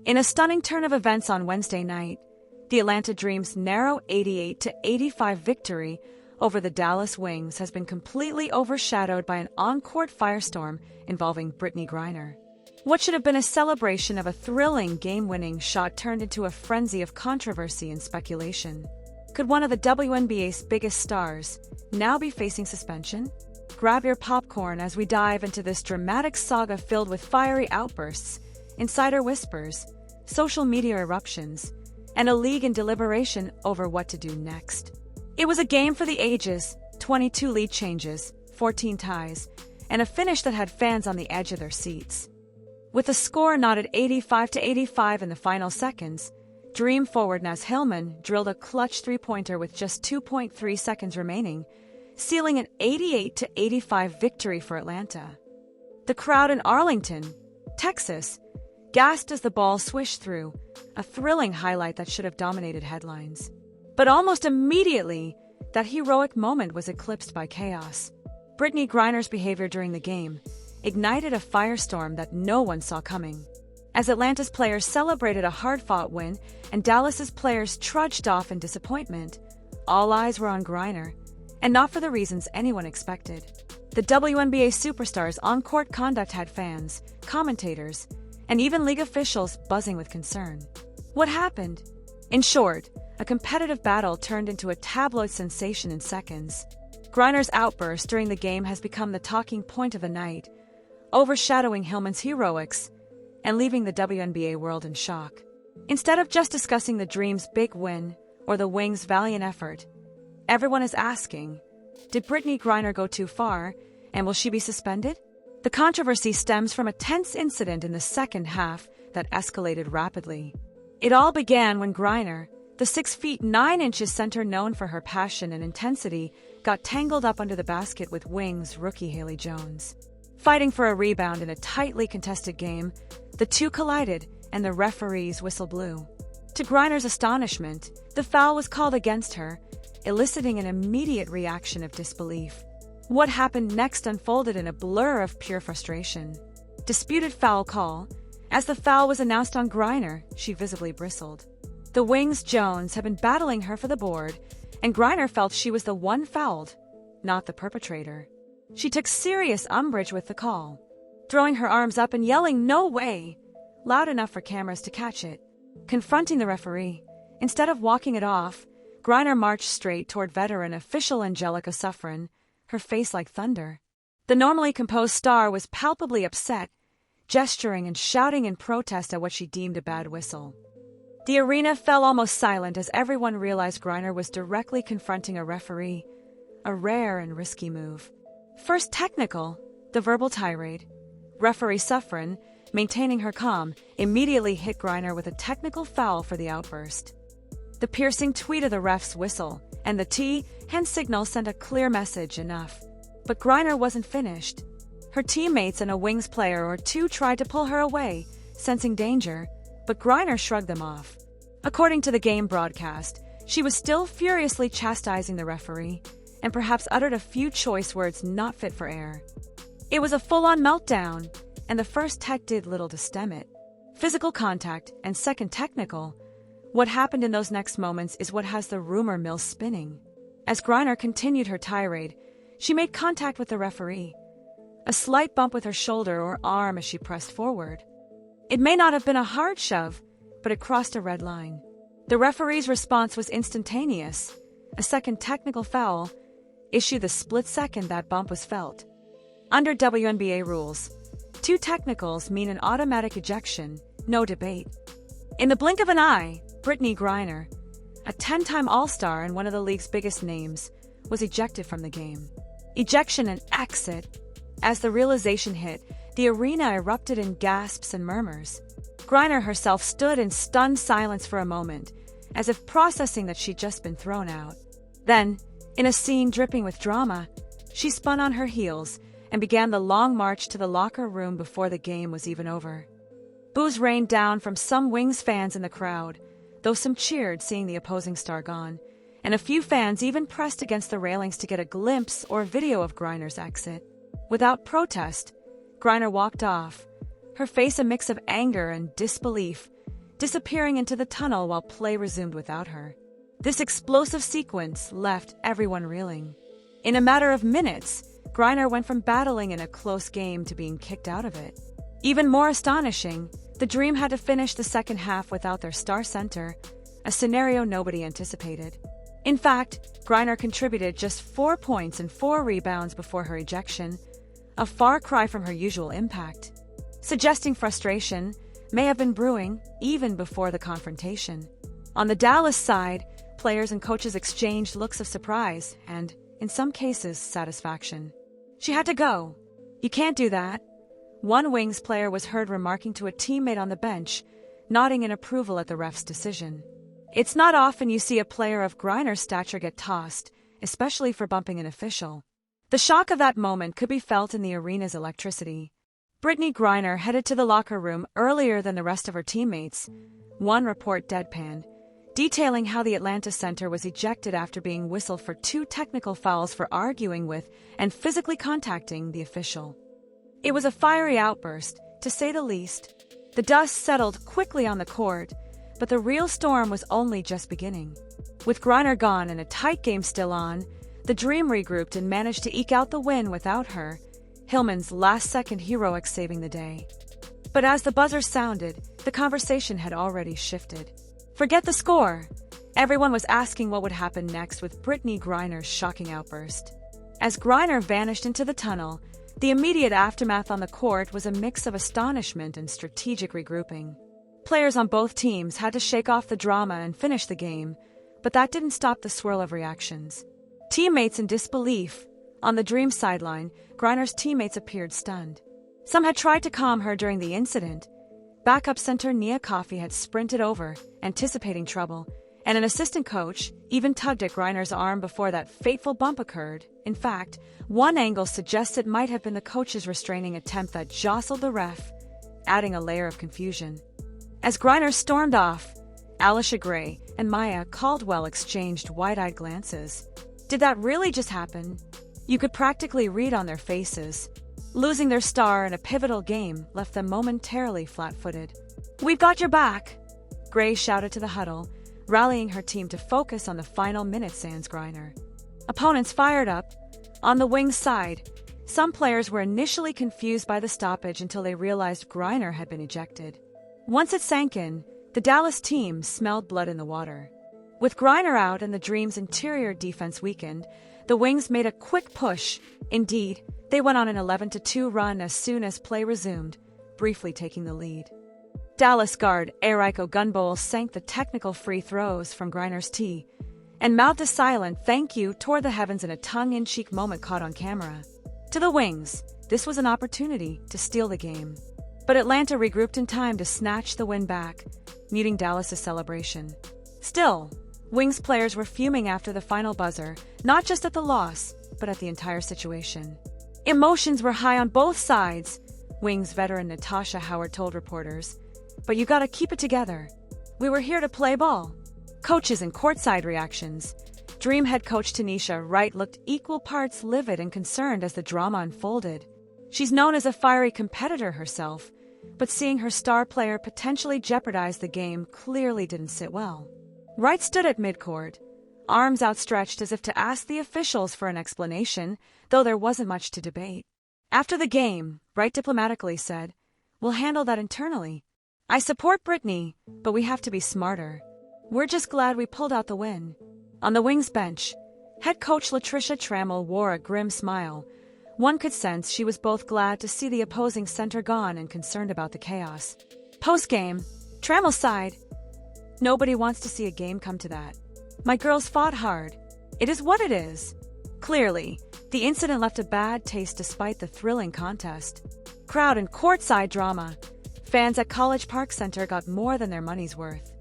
In a stunning turn of events on Wednesday night, the Atlanta Dream's narrow 88-85 victory over the Dallas Wings has been completely overshadowed by an on-court firestorm involving Brittney Griner. What should have been a celebration of a thrilling game-winning shot turned into a frenzy of controversy and speculation. Could one of the WNBA's biggest stars now be facing suspension? Grab your popcorn as we dive into this dramatic saga filled with fiery outbursts, insider whispers, social media eruptions, and a league in deliberation over what to do next. It was a game for the ages, 22 lead changes, 14 ties, and a finish that had fans on the edge of their seats. With the score knotted 85-85 in the final seconds, Dream forward Naz Hillman drilled a clutch three-pointer with just 2.3 seconds remaining, sealing an 88-85 victory for Atlanta. The crowd in Arlington, Texas, gasped as the ball swished through, a thrilling highlight that should have dominated headlines. But almost immediately, that heroic moment was eclipsed by chaos. Brittney Griner's behavior during the game ignited a firestorm that no one saw coming. As Atlanta's players celebrated a hard-fought win and Dallas's players trudged off in disappointment, all eyes were on Griner, and not for the reasons anyone expected. The WNBA superstar's on-court conduct had fans, commentators, and even league officials buzzing with concern. What happened? In short, a competitive battle turned into a tabloid sensation in seconds. Griner's outburst during the game has become the talking point of the night, overshadowing Hillman's heroics and leaving the WNBA world in shock. Instead of just discussing the Dream's big win or the Wings' valiant effort, everyone is asking, did Brittney Griner go too far, and will she be suspended? The controversy stems from a tense incident in the second half that escalated rapidly. It all began when Griner, the 6'9" center known for her passion and intensity, got tangled up under the basket with Wings rookie Haley Jones. Fighting for a rebound in a tightly contested game, the two collided and the referee's whistle blew. To Griner's astonishment, the foul was called against her, eliciting an immediate reaction of disbelief. What happened next unfolded in a blur of pure frustration. Disputed foul call. As the foul was announced on Griner, she visibly bristled. The Wings' Jones had been battling her for the board, and Griner felt she was the one fouled, not the perpetrator. She took serious umbrage with the call, throwing her arms up and yelling, "No way!" loud enough for cameras to catch it. Confronting the referee, instead of walking it off, Griner marched straight toward veteran official Angelica Suffren, her face like thunder. The normally composed star was palpably upset, gesturing and shouting in protest at what she deemed a bad whistle. The arena fell almost silent as everyone realized Griner was directly confronting a referee, a rare and risky move. First technical, the verbal tirade. Referee Suffren, maintaining her calm, immediately hit Griner with a technical foul for the outburst. The piercing tweet of the ref's whistle and the hand signal sent a clear message: enough. But Griner wasn't finished. Her teammates and a Wings player or two tried to pull her away, sensing danger, but Griner shrugged them off. According to the game broadcast, she was still furiously chastising the referee, and perhaps uttered a few choice words not fit for air. It was a full-on meltdown, and the first tech did little to stem it. Physical contact and second technical. What happened in those next moments is what has the rumor mill spinning. As Griner continued her tirade, she made contact with the referee. A slight bump with her shoulder or arm as she pressed forward. It may not have been a hard shove, but it crossed a red line. The referee's response was instantaneous. A second technical foul, issued the split second that bump was felt. Under WNBA rules, 2 technicals mean an automatic ejection, no debate. In the blink of an eye, Brittney Griner, a 10-time All-Star and one of the league's biggest names, was ejected from the game. Ejection and exit. As the realization hit, the arena erupted in gasps and murmurs. Griner herself stood in stunned silence for a moment, as if processing that she'd just been thrown out. Then, in a scene dripping with drama, she spun on her heels and began the long march to the locker room before the game was even over. Boos rained down from some Wings fans in the crowd, though some cheered seeing the opposing star gone, and a few fans even pressed against the railings to get a glimpse or video of Griner's exit. Without protest, Griner walked off, her face a mix of anger and disbelief, disappearing into the tunnel while play resumed without her. This explosive sequence left everyone reeling. In a matter of minutes, Griner went from battling in a close game to being kicked out of it. Even more astonishing, the Dream had to finish the second half without their star center, a scenario nobody anticipated. In fact, Griner contributed just 4 points and 4 rebounds before her ejection, a far cry from her usual impact. Suggesting frustration may have been brewing even before the confrontation. On the Dallas side, players and coaches exchanged looks of surprise and, in some cases, satisfaction. "She had to go. You can't do that." One Wings player was heard remarking to a teammate on the bench, nodding in approval at the ref's decision. It's not often you see a player of Griner's stature get tossed, especially for bumping an official. The shock of that moment could be felt in the arena's electricity. Brittney Griner headed to the locker room earlier than the rest of her teammates. One report deadpanned, detailing how the Atlanta center was ejected after being whistled for 2 technical fouls for arguing with and physically contacting the official. It was a fiery outburst, to say the least. The dust settled quickly on the court, but the real storm was only just beginning. With Griner gone and a tight game still on, the Dream regrouped and managed to eke out the win without her, Hillman's last-second heroics saving the day. But as the buzzer sounded, the conversation had already shifted. Forget the score. Everyone was asking what would happen next with Brittney Griner's shocking outburst. As Griner vanished into the tunnel, the immediate aftermath on the court was a mix of astonishment and strategic regrouping. Players on both teams had to shake off the drama and finish the game, but that didn't stop the swirl of reactions. Teammates in disbelief. On the Dream sideline, Griner's teammates appeared stunned. Some had tried to calm her during the incident. Backup center Nia Coffey had sprinted over, anticipating trouble, and an assistant coach even tugged at Griner's arm before that fateful bump occurred. In fact, one angle suggests it might have been the coach's restraining attempt that jostled the ref, adding a layer of confusion. As Griner stormed off, Alicia Gray and Maya Caldwell exchanged wide-eyed glances. Did that really just happen? You could practically read on their faces. Losing their star in a pivotal game left them momentarily flat-footed. "We've got your back," Gray shouted to the huddle, rallying her team to focus on the final minute sans Griner. Opponents fired up. On the Wings side, some players were initially confused by the stoppage until they realized Griner had been ejected. Once it sank in, the Dallas team smelled blood in the water. With Griner out and the Dream's interior defense weakened, the Wings made a quick push. Indeed, they went on an 11-2 run as soon as play resumed, briefly taking the lead. Dallas guard Eriko Gunbowl sank the technical free throws from Griner's tee, and mouthed a silent thank you toward the heavens in a tongue-in-cheek moment caught on camera. To the Wings, this was an opportunity to steal the game. But Atlanta regrouped in time to snatch the win back, muting Dallas's celebration. Still, Wings players were fuming after the final buzzer, not just at the loss, but at the entire situation. Emotions were high on both sides, Wings veteran Natasha Howard told reporters. But you gotta keep it together. We were here to play ball. Coaches and courtside reactions. Dream head coach Tanisha Wright looked equal parts livid and concerned as the drama unfolded. She's known as a fiery competitor herself, but seeing her star player potentially jeopardize the game clearly didn't sit well. Wright stood at midcourt, arms outstretched as if to ask the officials for an explanation, though there wasn't much to debate. After the game, Wright diplomatically said, "We'll handle that internally. I support Brittney, but we have to be smarter. We're just glad we pulled out the win." On the Wings bench, head coach Latricia Trammell wore a grim smile. One could sense she was both glad to see the opposing center gone and concerned about the chaos. Post-game, Trammell sighed. "Nobody wants to see a game come to that. My girls fought hard. It is what it is." Clearly, the incident left a bad taste despite the thrilling contest. Crowd and courtside drama. Fans at College Park Center got more than their money's worth.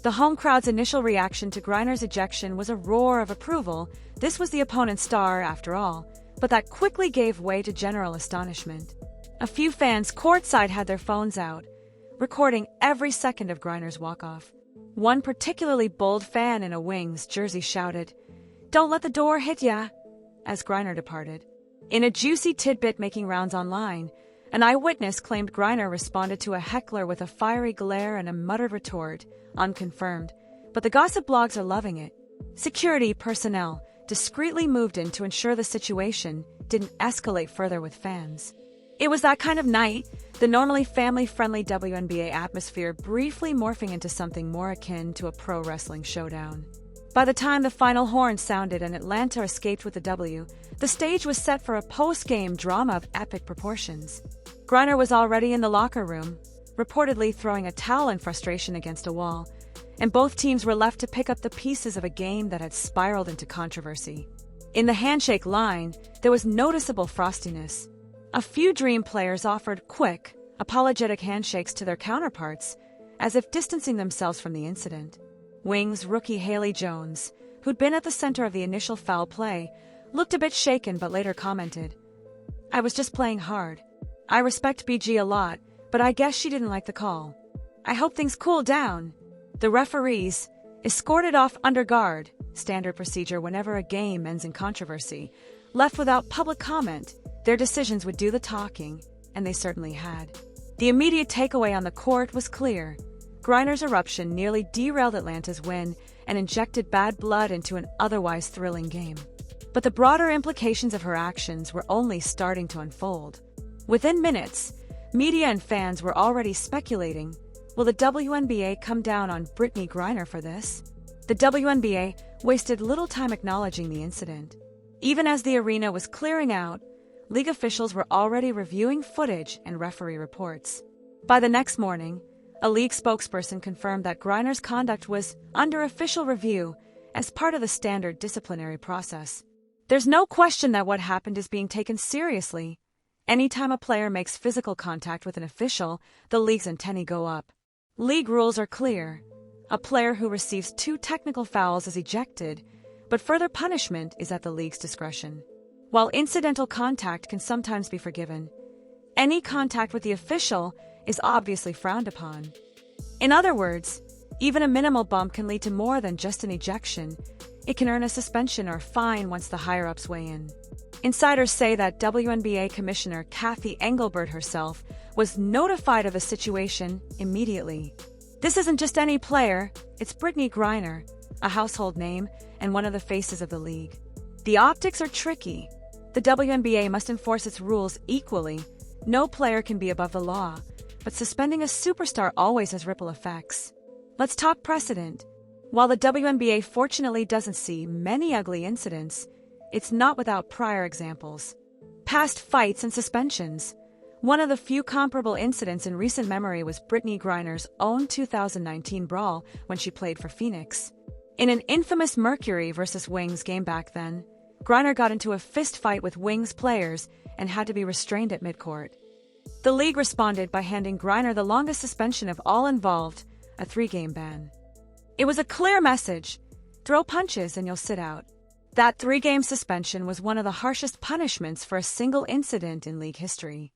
The home crowd's initial reaction to Griner's ejection was a roar of approval. This was the opponent's star, after all, but that quickly gave way to general astonishment. A few fans courtside had their phones out, recording every second of Griner's walk-off. One particularly bold fan in a Wings jersey shouted, "Don't let the door hit ya," as Griner departed. In a juicy tidbit making rounds online, An eyewitness claimed Griner responded to a heckler with a fiery glare and a muttered retort, unconfirmed, but the gossip blogs are loving it. Security personnel discreetly moved in to ensure the situation didn't escalate further with fans. It was that kind of night, the normally family-friendly WNBA atmosphere briefly morphing into something more akin to a pro wrestling showdown. By the time the final horn sounded and Atlanta escaped with the W, the stage was set for a post-game drama of epic proportions. Griner was already in the locker room, reportedly throwing a towel in frustration against a wall, and both teams were left to pick up the pieces of a game that had spiraled into controversy. In the handshake line, there was noticeable frostiness. A few Dream players offered quick, apologetic handshakes to their counterparts, as if distancing themselves from the incident. Wings rookie Haley Jones, who'd been at the center of the initial foul play, looked a bit shaken but later commented, "I was just playing hard. I respect BG a lot, but I guess she didn't like the call. I hope things cool down." The referees escorted off under guard, standard procedure whenever a game ends in controversy. Left without public comment, their decisions would do the talking, and they certainly had. The immediate takeaway on the court was clear. Griner's eruption nearly derailed Atlanta's win and injected bad blood into an otherwise thrilling game. But the broader implications of her actions were only starting to unfold. Within minutes, media and fans were already speculating, will the WNBA come down on Brittney Griner for this? The WNBA wasted little time acknowledging the incident. Even as the arena was clearing out, league officials were already reviewing footage and referee reports. By the next morning, a league spokesperson confirmed that Griner's conduct was under official review as part of the standard disciplinary process. There's no question that what happened is being taken seriously. Anytime a player makes physical contact with an official, the league's antennae go up. League rules are clear. A player who receives 2 technical fouls is ejected, but further punishment is at the league's discretion. While incidental contact can sometimes be forgiven, any contact with the official is obviously frowned upon. In other words, even a minimal bump can lead to more than just an ejection. It can earn a suspension or fine once the higher-ups weigh in. Insiders say that WNBA Commissioner Kathy Engelbert herself was notified of the situation immediately. This isn't just any player, it's Brittney Griner, a household name and one of the faces of the league. The optics are tricky. The WNBA must enforce its rules equally. No player can be above the law, but suspending a superstar always has ripple effects. Let's talk precedent. While the WNBA fortunately doesn't see many ugly incidents, it's not without prior examples. Past fights and suspensions. One of the few comparable incidents in recent memory was Brittney Griner's own 2019 brawl when she played for Phoenix. In an infamous Mercury vs. Wings game back then, Griner got into a fist fight with Wings players and had to be restrained at midcourt. The league responded by handing Griner the longest suspension of all involved, a 3-game ban. It was a clear message: throw punches and you'll sit out. That 3-game suspension was one of the harshest punishments for a single incident in league history.